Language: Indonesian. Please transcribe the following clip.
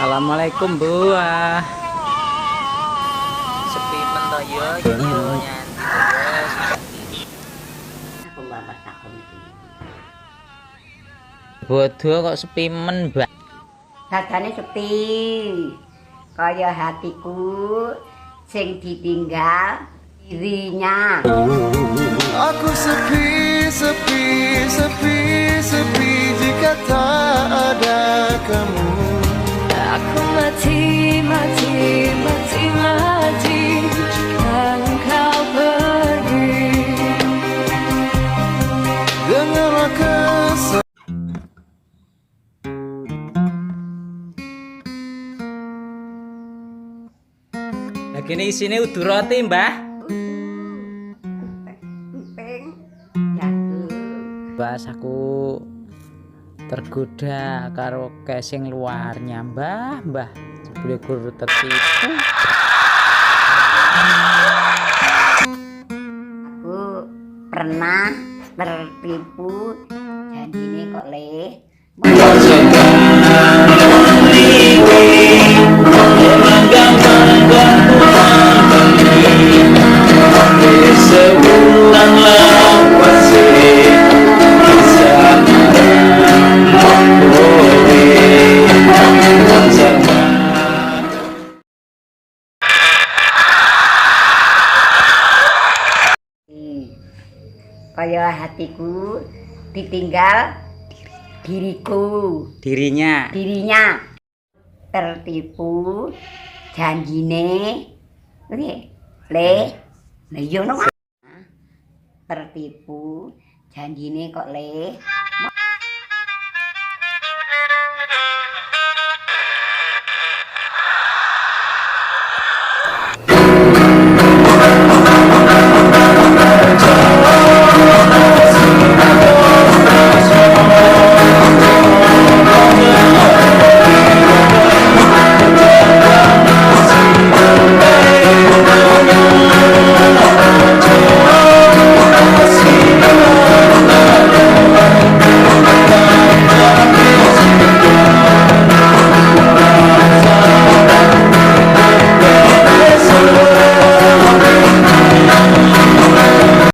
Assalamualaikum Bu. Sepi mentoyo jadi nyanti Aku bapak takon iki. Bodoh kok sepi men, Mbak. Dadane sepi. Kaya hatiku sing ditinggal dirinya. Aku sepi, sepi, sepi, sepi jika tak ada kamu. Aku mati, mati, mati, mati jika engkau pergi. Dengarlah kesal. Lagi ini isine udu roti, Mbah. Emping. Jago. Bas aku tergoda karo casing luarnya, Mbah. Jebule guru tertipu. Aku pernah tertipu janjine kok le. Kaya hatiku ditinggal Dirinya. dirinya tertipu janjine le yo no tertipu janjine kok le